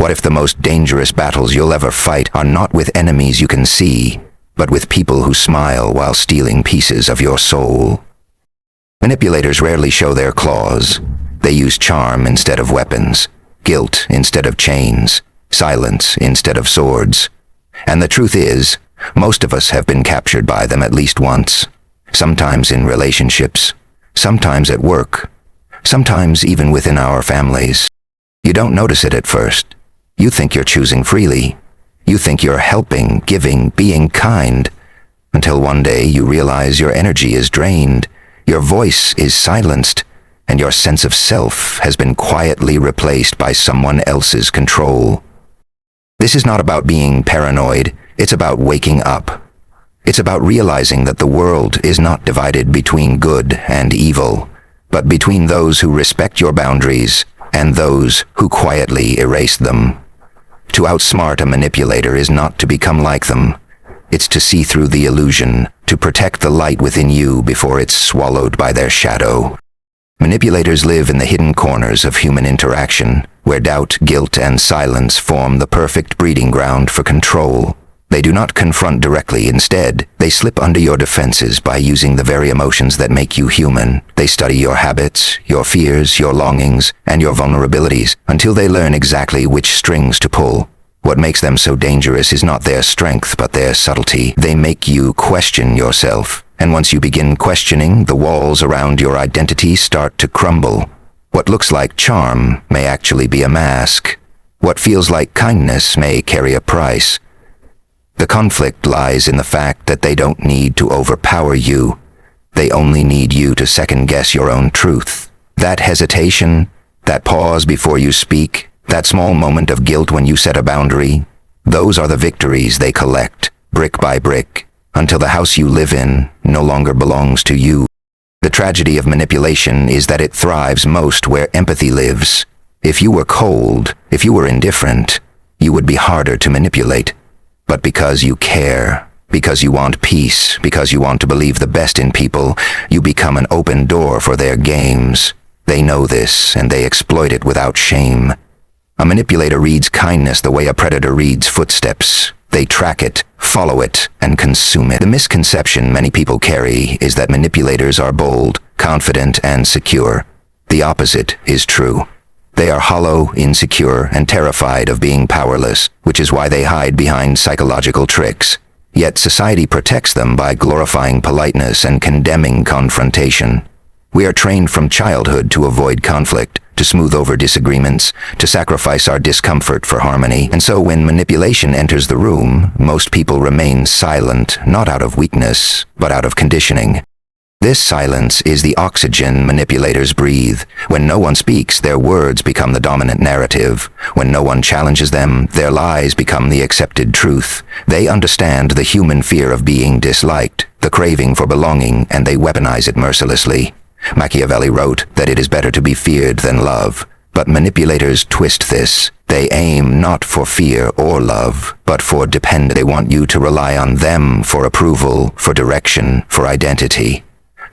What if the most dangerous battles you'll ever fight are not with enemies you can see, but with people who smile while stealing pieces of your soul? Manipulators rarely show their claws. They use charm instead of weapons, guilt instead of chains, silence instead of swords. And the truth is, most of us have been captured by them at least once. Sometimes in relationships, sometimes at work, sometimes even within our families. You don't notice it at first. You think you're choosing freely. You think you're helping, giving, being kind, until one day you realize your energy is drained, your voice is silenced, and your sense of self has been quietly replaced by someone else's control. This is not about being paranoid, it's about waking up. It's about realizing that the world is not divided between good and evil, but between those who respect your boundaries and those who quietly erase them. To outsmart a manipulator is not to become like them. It's to see through the illusion, to protect the light within you before it's swallowed by their shadow. Manipulators live in the hidden corners of human interaction, where doubt, guilt, and silence form the perfect breeding ground for control. They do not confront directly. Instead, they slip under your defenses by using the very emotions that make you human. They study your habits, your fears, your longings, and your vulnerabilities until they learn exactly which strings to pull. What makes them so dangerous is not their strength, but their subtlety. They make you question yourself. And once you begin questioning, the walls around your identity start to crumble. What looks like charm may actually be a mask. What feels like kindness may carry a price. The conflict lies in the fact that they don't need to overpower you. They only need you to second-guess your own truth. That hesitation, that pause before you speak, that small moment of guilt when you set a boundary, those are the victories they collect, brick by brick, until the house you live in no longer belongs to you. The tragedy of manipulation is that it thrives most where empathy lives. If you were cold, if you were indifferent, you would be harder to manipulate. But because you care, because you want peace, because you want to believe the best in people, you become an open door for their games. They know this, and they exploit it without shame. A manipulator reads kindness the way a predator reads footsteps. They track it, follow it, and consume it. The misconception many people carry is that manipulators are bold, confident, and secure. The opposite is true. They are hollow, insecure, and terrified of being powerless, which is why they hide behind psychological tricks. Yet society protects them by glorifying politeness and condemning confrontation. We are trained from childhood to avoid conflict, to smooth over disagreements, to sacrifice our discomfort for harmony. And so when manipulation enters the room, most people remain silent, not out of weakness, but out of conditioning. This silence is the oxygen manipulators breathe. When no one speaks, their words become the dominant narrative. When no one challenges them, their lies become the accepted truth. They understand the human fear of being disliked, the craving for belonging, and they weaponize it mercilessly. Machiavelli wrote that it is better to be feared than love. But manipulators twist this. They aim not for fear or love, but for dependence. They want you to rely on them for approval, for direction, for identity.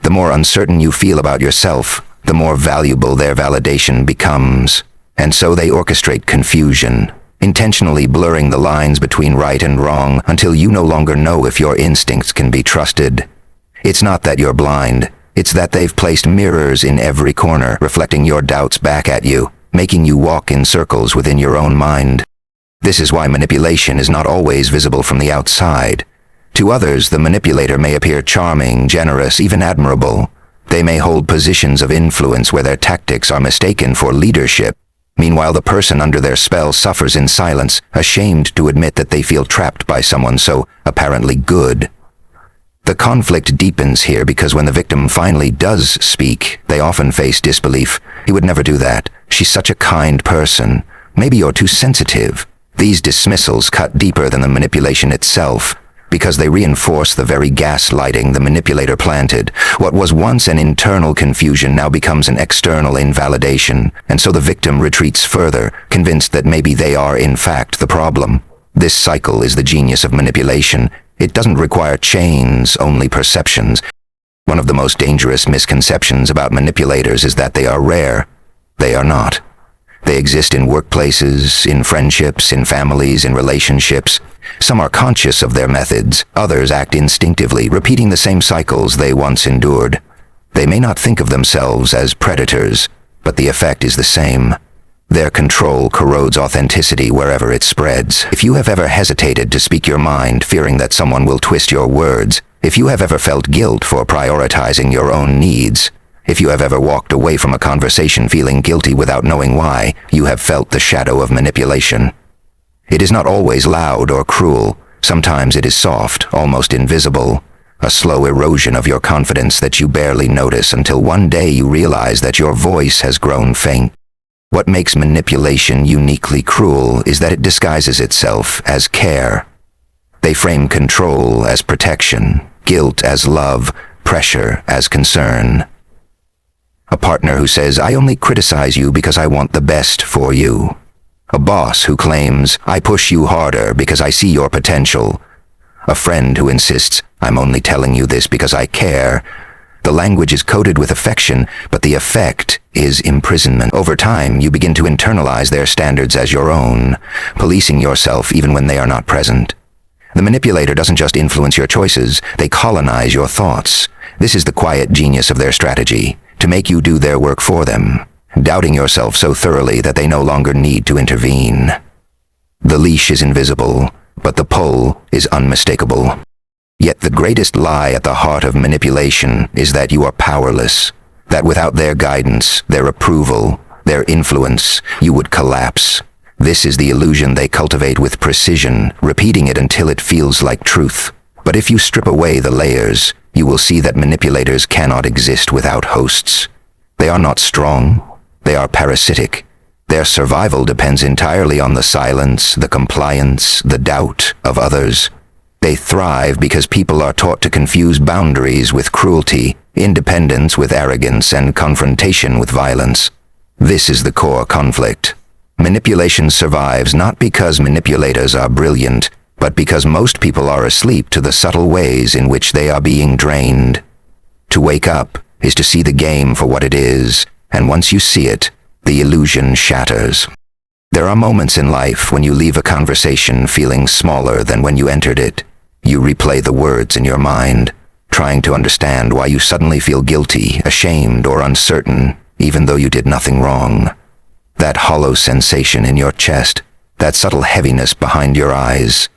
The more uncertain you feel about yourself, the more valuable their validation becomes. And so they orchestrate confusion, intentionally blurring the lines between right and wrong until you no longer know if your instincts can be trusted. It's not that you're blind, it's that they've placed mirrors in every corner, reflecting your doubts back at you, making you walk in circles within your own mind. This is why manipulation is not always visible from the outside. To others, the manipulator may appear charming, generous, even admirable. They may hold positions of influence where their tactics are mistaken for leadership. Meanwhile, the person under their spell suffers in silence, ashamed to admit that they feel trapped by someone so apparently good. The conflict deepens here because when the victim finally does speak, they often face disbelief. "He would never do that. She's such a kind person. Maybe you're too sensitive." These dismissals cut deeper than the manipulation itself, because they reinforce the very gaslighting the manipulator planted. What was once an internal confusion now becomes an external invalidation, and so the victim retreats further, convinced that maybe they are in fact the problem. This cycle is the genius of manipulation. It doesn't require chains, only perceptions. One of the most dangerous misconceptions about manipulators is that they are rare. They are not. They exist in workplaces, in friendships, in families, in relationships. Some are conscious of their methods. Others act instinctively, repeating the same cycles they once endured. They may not think of themselves as predators, but the effect is the same. Their control corrodes authenticity wherever it spreads. If you have ever hesitated to speak your mind, fearing that someone will twist your words, if you have ever felt guilt for prioritizing your own needs, if you have ever walked away from a conversation feeling guilty without knowing why, you have felt the shadow of manipulation. It is not always loud or cruel. Sometimes it is soft, almost invisible. A slow erosion of your confidence that you barely notice until one day you realize that your voice has grown faint. What makes manipulation uniquely cruel is that it disguises itself as care. They frame control as protection, guilt as love, pressure as concern. A partner who says, "I only criticize you because I want the best for you." A boss who claims, "I push you harder because I see your potential." A friend who insists, "I'm only telling you this because I care." The language is coded with affection, but the effect is imprisonment. Over time, you begin to internalize their standards as your own, policing yourself even when they are not present. The manipulator doesn't just influence your choices, they colonize your thoughts. This is the quiet genius of their strategy, to make you do their work for them, doubting yourself so thoroughly that they no longer need to intervene. The leash is invisible, but the pull is unmistakable. Yet the greatest lie at the heart of manipulation is that you are powerless, that without their guidance, their approval, their influence, you would collapse. This is the illusion they cultivate with precision, repeating it until it feels like truth. But if you strip away the layers, you will see that manipulators cannot exist without hosts. They are not strong. They are parasitic. Their survival depends entirely on the silence, the compliance, the doubt of others. They thrive because people are taught to confuse boundaries with cruelty, independence with arrogance, and confrontation with violence. This is the core conflict. Manipulation survives not because manipulators are brilliant, but because most people are asleep to the subtle ways in which they are being drained. To wake up is to see the game for what it is, and once you see it, the illusion shatters. There are moments in life when you leave a conversation feeling smaller than when you entered it. You replay the words in your mind, trying to understand why you suddenly feel guilty, ashamed, or uncertain, even though you did nothing wrong. That hollow sensation in your chest, that subtle heaviness behind your eyes.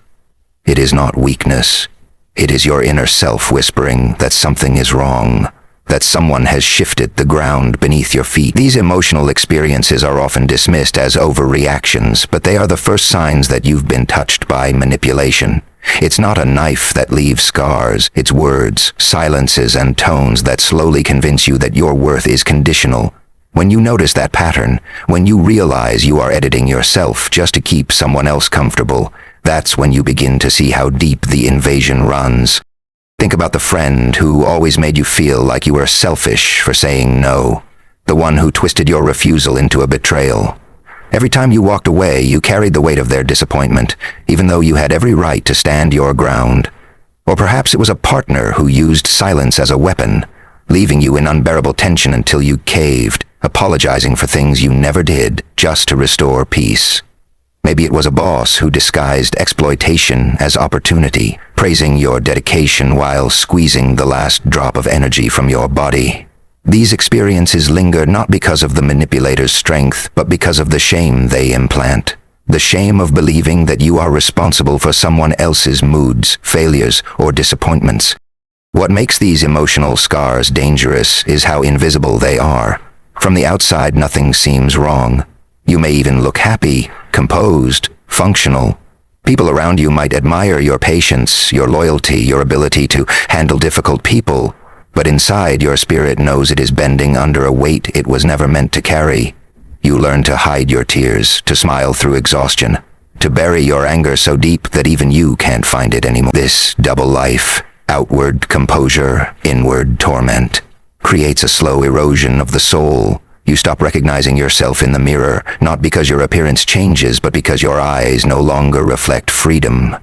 It is not weakness. It is your inner self whispering that something is wrong, that someone has shifted the ground beneath your feet. These emotional experiences are often dismissed as overreactions, but they are the first signs that you've been touched by manipulation. It's not a knife that leaves scars. It's words, silences, and tones that slowly convince you that your worth is conditional. When you notice that pattern, when you realize you are editing yourself just to keep someone else comfortable, that's when you begin to see how deep the invasion runs. Think about the friend who always made you feel like you were selfish for saying no, the one who twisted your refusal into a betrayal. Every time you walked away, you carried the weight of their disappointment, even though you had every right to stand your ground. Or perhaps it was a partner who used silence as a weapon, leaving you in unbearable tension until you caved, apologizing for things you never did, just to restore peace. Maybe it was a boss who disguised exploitation as opportunity, praising your dedication while squeezing the last drop of energy from your body. These experiences linger not because of the manipulator's strength, but because of the shame they implant. The shame of believing that you are responsible for someone else's moods, failures, or disappointments. What makes these emotional scars dangerous is how invisible they are. From the outside, nothing seems wrong. You may even look happy, composed, functional. People around you might admire your patience, your loyalty, your ability to handle difficult people, but inside your spirit knows it is bending under a weight it was never meant to carry. You learn to hide your tears, to smile through exhaustion, to bury your anger so deep that even you can't find it anymore. This double life, outward composure, inward torment, creates a slow erosion of the soul. You stop recognizing yourself in the mirror, not because your appearance changes, but because your eyes no longer reflect freedom.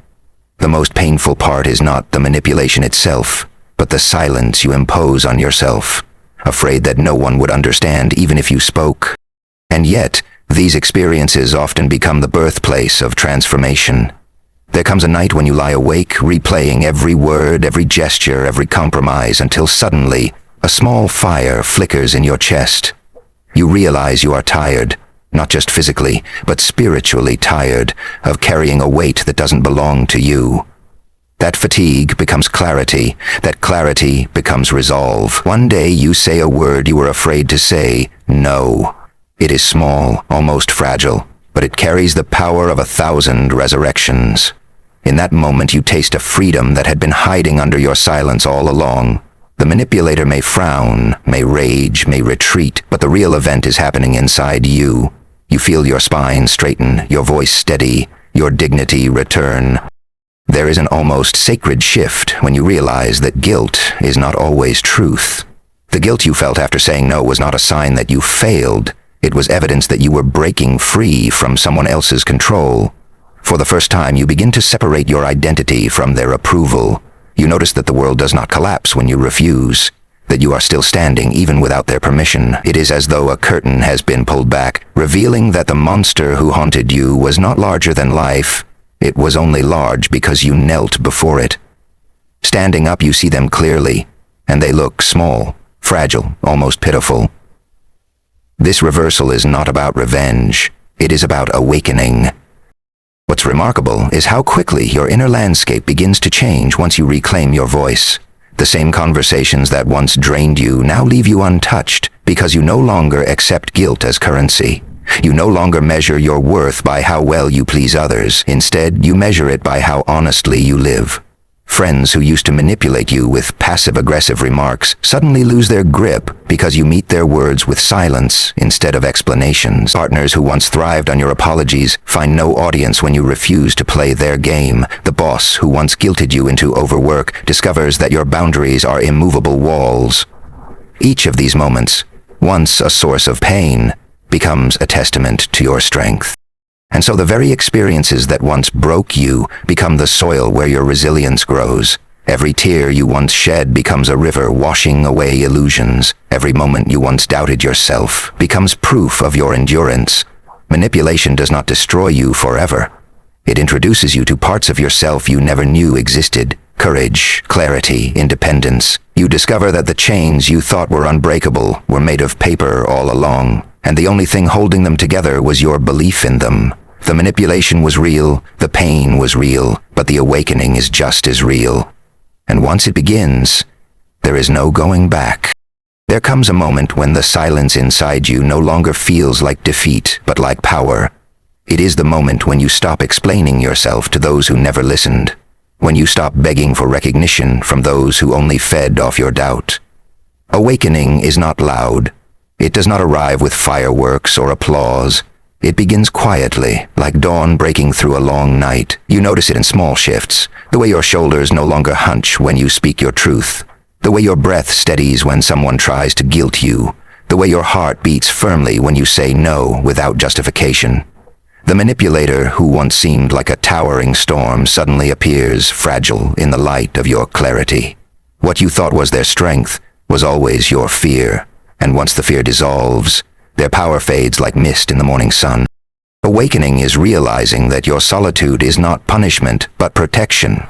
The most painful part is not the manipulation itself, but the silence you impose on yourself, afraid that no one would understand even if you spoke. And yet, These experiences often become the birthplace of transformation. There comes a night when you lie awake, replaying every word, every gesture, every compromise, until suddenly, a small fire flickers in your chest. You realize you are tired, not just physically, but spiritually tired, of carrying a weight that doesn't belong to you. That fatigue becomes clarity. That clarity becomes resolve. One day you say a word you were afraid to say, no. It is small, almost fragile, but it carries the power of 1,000 resurrections. In that moment you taste a freedom that had been hiding under your silence all along. The manipulator may frown, may rage, may retreat, but the real event is happening inside you. You feel your spine straighten, your voice steady, your dignity return. There is an almost sacred shift when you realize that guilt is not always truth. The guilt you felt after saying no was not a sign that you failed. It was evidence that you were breaking free from someone else's control. For the first time, you begin to separate your identity from their approval. You notice that the world does not collapse when you refuse, that you are still standing even without their permission. It is as though a curtain has been pulled back, revealing that the monster who haunted you was not larger than life. It was only large because you knelt before it. Standing up, you see them clearly, and they look small, fragile, almost pitiful. This reversal is not about revenge. It is about awakening. What's remarkable is how quickly your inner landscape begins to change once you reclaim your voice. The same conversations that once drained you now leave you untouched because you no longer accept guilt as currency. You no longer measure your worth by how well you please others. Instead, you measure it by how honestly you live. Friends who used to manipulate you with passive-aggressive remarks suddenly lose their grip because you meet their words with silence instead of explanations. Partners who once thrived on your apologies find no audience when you refuse to play their game. The boss who once guilted you into overwork discovers that your boundaries are immovable walls. Each of these moments, once a source of pain, becomes a testament to your strength. And so the very experiences that once broke you become the soil where your resilience grows. Every tear you once shed becomes a river washing away illusions. Every moment you once doubted yourself becomes proof of your endurance. Manipulation does not destroy you forever. It introduces you to parts of yourself you never knew existed. Courage, clarity, independence. You discover that the chains you thought were unbreakable were made of paper all along, and the only thing holding them together was your belief in them. The manipulation was real, the pain was real, but the awakening is just as real. And once it begins, there is no going back. There comes a moment when the silence inside you no longer feels like defeat, but like power. It is the moment when you stop explaining yourself to those who never listened, when you stop begging for recognition from those who only fed off your doubt. Awakening is not loud. It does not arrive with fireworks or applause. It begins quietly, like dawn breaking through a long night. You notice it in small shifts, the way your shoulders no longer hunch when you speak your truth, the way your breath steadies when someone tries to guilt you, the way your heart beats firmly when you say no without justification. The manipulator who once seemed like a towering storm suddenly appears fragile in the light of your clarity. What you thought was their strength was always your fear, and once the fear dissolves, their power fades like mist in the morning sun. Awakening is realizing that your solitude is not punishment, but protection.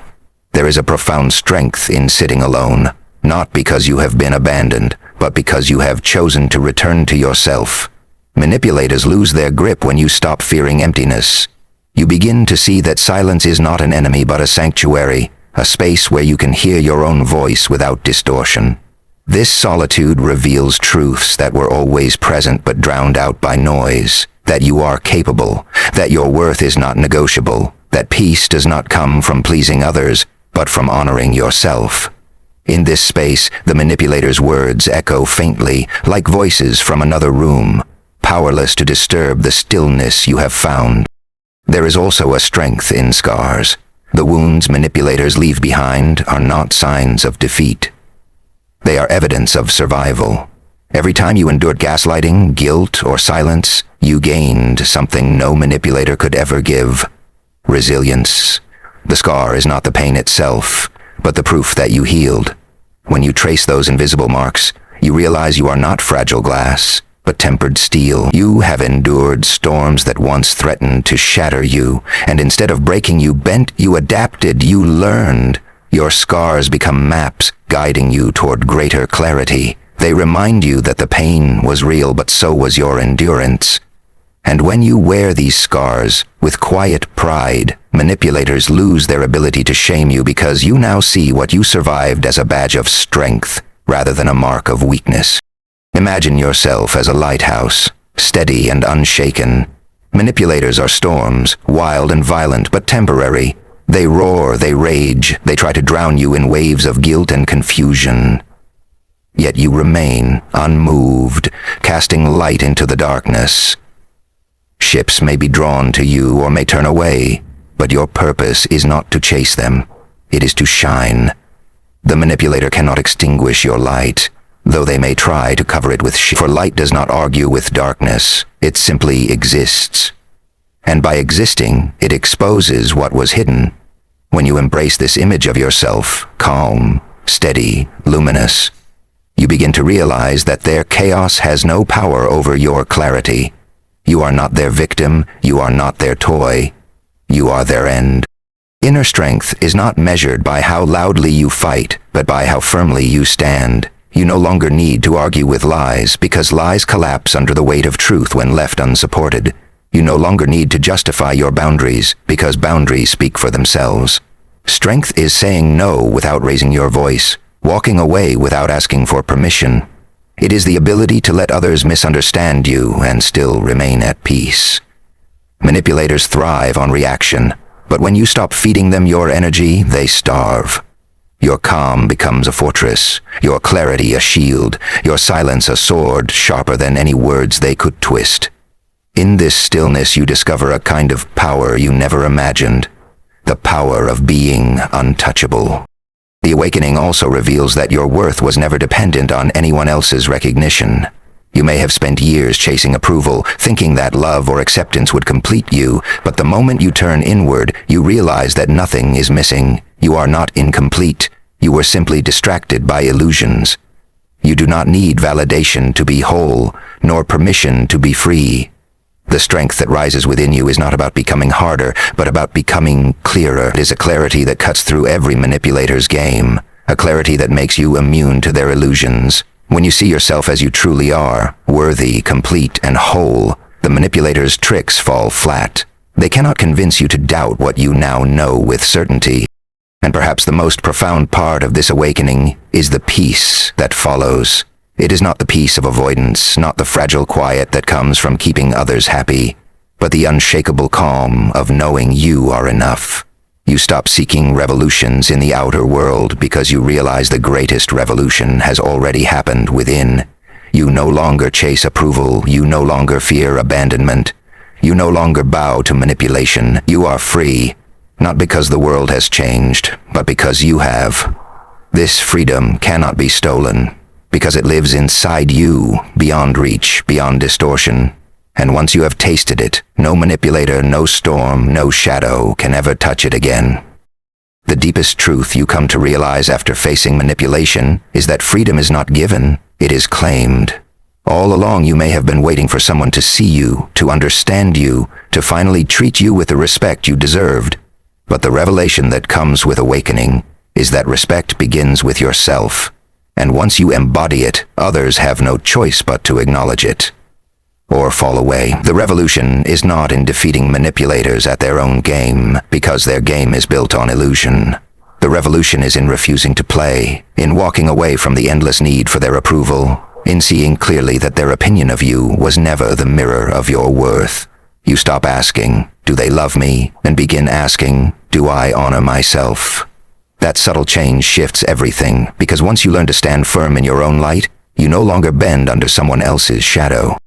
There is a profound strength in sitting alone, not because you have been abandoned, but because you have chosen to return to yourself. Manipulators lose their grip when you stop fearing emptiness. You begin to see that silence is not an enemy but a sanctuary, a space where you can hear your own voice without distortion. This solitude reveals truths that were always present but drowned out by noise, that you are capable, that your worth is not negotiable, that peace does not come from pleasing others, but from honoring yourself. In this space, the manipulator's words echo faintly, like voices from another room, powerless to disturb the stillness you have found. There is also a strength in scars. The wounds manipulators leave behind are not signs of defeat. They are evidence of survival. Every time you endured gaslighting, guilt, or silence, you gained something no manipulator could ever give: resilience. The scar is not the pain itself, but the proof that you healed. When you trace those invisible marks, you realize you are not fragile glass, but tempered steel. You have endured storms that once threatened to shatter you, and instead of breaking you bent, you adapted, you learned. Your scars become maps, guiding you toward greater clarity. They remind you that the pain was real, but so was your endurance. And when you wear these scars with quiet pride, manipulators lose their ability to shame you because you now see what you survived as a badge of strength rather than a mark of weakness. Imagine yourself as a lighthouse, steady and unshaken. Manipulators are storms, wild and violent but temporary. They roar, they rage, they try to drown you in waves of guilt and confusion. Yet you remain unmoved, casting light into the darkness. Ships may be drawn to you or may turn away, but your purpose is not to chase them. It is to shine. The manipulator cannot extinguish your light, though they may try to cover it with shit. For light does not argue with darkness. It simply exists. And by existing, it exposes what was hidden. When you embrace this image of yourself, calm, steady, luminous, you begin to realize that their chaos has no power over your clarity. You are not their victim, you are not their toy, you are their end. Inner strength is not measured by how loudly you fight, but by how firmly you stand. You no longer need to argue with lies, because lies collapse under the weight of truth when left unsupported. You no longer need to justify your boundaries, because boundaries speak for themselves. Strength is saying no without raising your voice, walking away without asking for permission. It is the ability to let others misunderstand you and still remain at peace. Manipulators thrive on reaction, but when you stop feeding them your energy, they starve. Your calm becomes a fortress, your clarity a shield, your silence a sword sharper than any words they could twist. In this stillness you discover a kind of power you never imagined, the power of being untouchable. The awakening also reveals that your worth was never dependent on anyone else's recognition. You may have spent years chasing approval, thinking that love or acceptance would complete you, but the moment you turn inward, you realize that nothing is missing. You are not incomplete. You were simply distracted by illusions. You do not need validation to be whole, nor permission to be free. The strength that rises within you is not about becoming harder, but about becoming clearer. It is a clarity that cuts through every manipulator's game, a clarity that makes you immune to their illusions. When you see yourself as you truly are, worthy, complete, and whole, the manipulator's tricks fall flat. They cannot convince you to doubt what you now know with certainty. And perhaps the most profound part of this awakening is the peace that follows. It is not the peace of avoidance, not the fragile quiet that comes from keeping others happy, but the unshakable calm of knowing you are enough. You stop seeking revolutions in the outer world because you realize the greatest revolution has already happened within. You no longer chase approval, you no longer fear abandonment, you no longer bow to manipulation. You are free, not because the world has changed, but because you have. This freedom cannot be stolen, because it lives inside you, beyond reach, beyond distortion. And once you have tasted it, no manipulator, no storm, no shadow can ever touch it again. The deepest truth you come to realize after facing manipulation is that freedom is not given, it is claimed. All along you may have been waiting for someone to see you, to understand you, to finally treat you with the respect you deserved. But the revelation that comes with awakening is that respect begins with yourself. And once you embody it, others have no choice but to acknowledge it, or fall away. The revolution is not in defeating manipulators at their own game, because their game is built on illusion. The revolution is in refusing to play, in walking away from the endless need for their approval, in seeing clearly that their opinion of you was never the mirror of your worth. You stop asking, "Do they love me?" and begin asking, "Do I honor myself?" That subtle change shifts everything, because once you learn to stand firm in your own light, you no longer bend under someone else's shadow.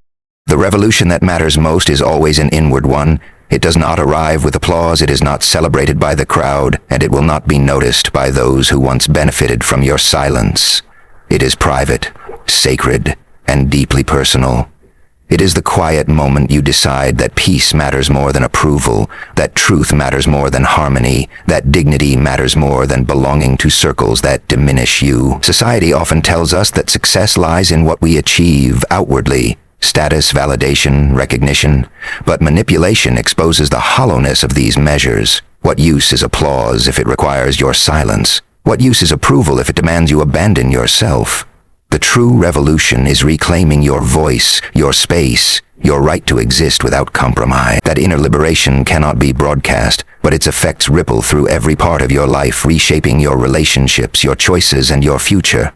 The revolution that matters most is always an inward one. It does not arrive with applause, it is not celebrated by the crowd, and it will not be noticed by those who once benefited from your silence. It is private, sacred, and deeply personal. It is the quiet moment you decide that peace matters more than approval, that truth matters more than harmony, that dignity matters more than belonging to circles that diminish you. Society often tells us that success lies in what we achieve outwardly, status, validation, recognition. But manipulation exposes the hollowness of these measures. What use is applause if it requires your silence? What use is approval if it demands you abandon yourself? The true revolution is reclaiming your voice, your space, your right to exist without compromise. That inner liberation cannot be broadcast, but its effects ripple through every part of your life, reshaping your relationships, your choices, and your future.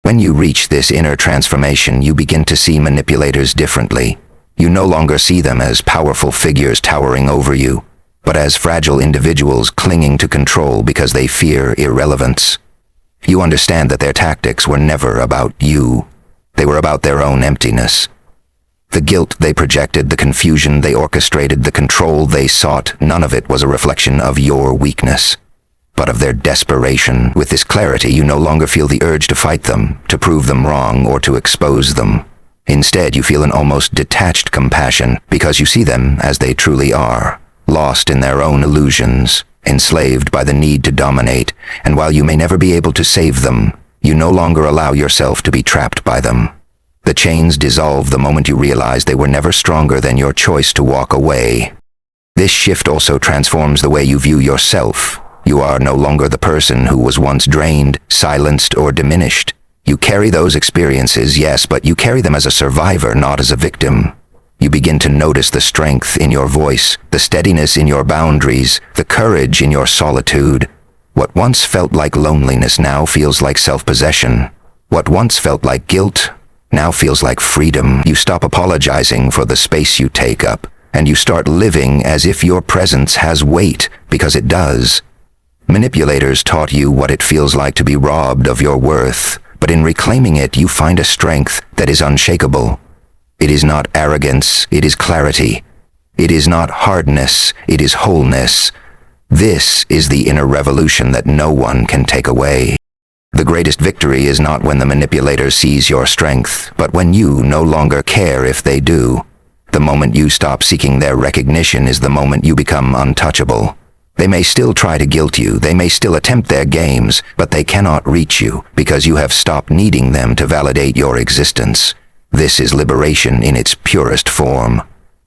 When you reach this inner transformation, you begin to see manipulators differently. You no longer see them as powerful figures towering over you, but as fragile individuals clinging to control because they fear irrelevance. You understand that their tactics were never about you. They were about their own emptiness. The guilt they projected, the confusion they orchestrated, the control they sought, none of it was a reflection of your weakness, but of their desperation. With this clarity, you no longer feel the urge to fight them, to prove them wrong, or to expose them. Instead, you feel an almost detached compassion because you see them as they truly are, lost in their own illusions, enslaved by the need to dominate, and while you may never be able to save them, you no longer allow yourself to be trapped by them. The chains dissolve the moment you realize they were never stronger than your choice to walk away. This shift also transforms the way you view yourself. You are no longer the person who was once drained, silenced, or diminished. You carry those experiences, yes, but you carry them as a survivor, not as a victim. You begin to notice the strength in your voice, the steadiness in your boundaries, the courage in your solitude. What once felt like loneliness now feels like self-possession. What once felt like guilt now feels like freedom. You stop apologizing for the space you take up, and you start living as if your presence has weight, because it does. Manipulators taught you what it feels like to be robbed of your worth, but in reclaiming it, you find a strength that is unshakable. It is not arrogance, it is clarity. It is not hardness, it is wholeness. This is the inner revolution that no one can take away. The greatest victory is not when the manipulator sees your strength, but when you no longer care if they do. The moment you stop seeking their recognition is the moment you become untouchable. They may still try to guilt you, they may still attempt their games, but they cannot reach you because you have stopped needing them to validate your existence. This is liberation in its purest form.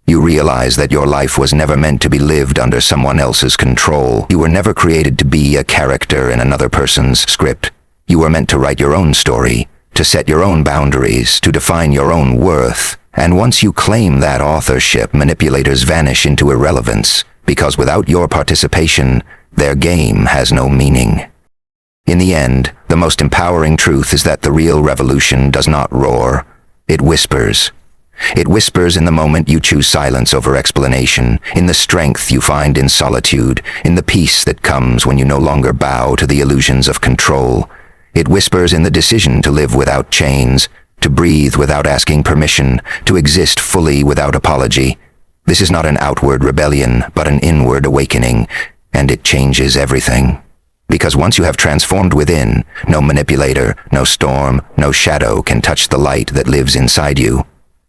You realize that your life was never meant to be lived under someone else's control. You were never created to be a character in another person's script. You were meant to write your own story, to set your own boundaries, to define your own worth. And once you claim that authorship, manipulators vanish into irrelevance, because without your participation, their game has no meaning. In the end, the most empowering truth is that the real revolution does not roar. It whispers. It whispers in the moment you choose silence over explanation, in the strength you find in solitude, in the peace that comes when you no longer bow to the illusions of control. It whispers in the decision to live without chains, to breathe without asking permission, to exist fully without apology. This is not an outward rebellion, but an inward awakening, and it changes everything. Because once you have transformed within, no manipulator, no storm, no shadow can touch the light that lives inside you.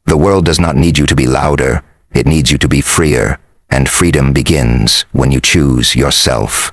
The world does not need you to be louder, it needs you to be freer, and freedom begins when you choose yourself.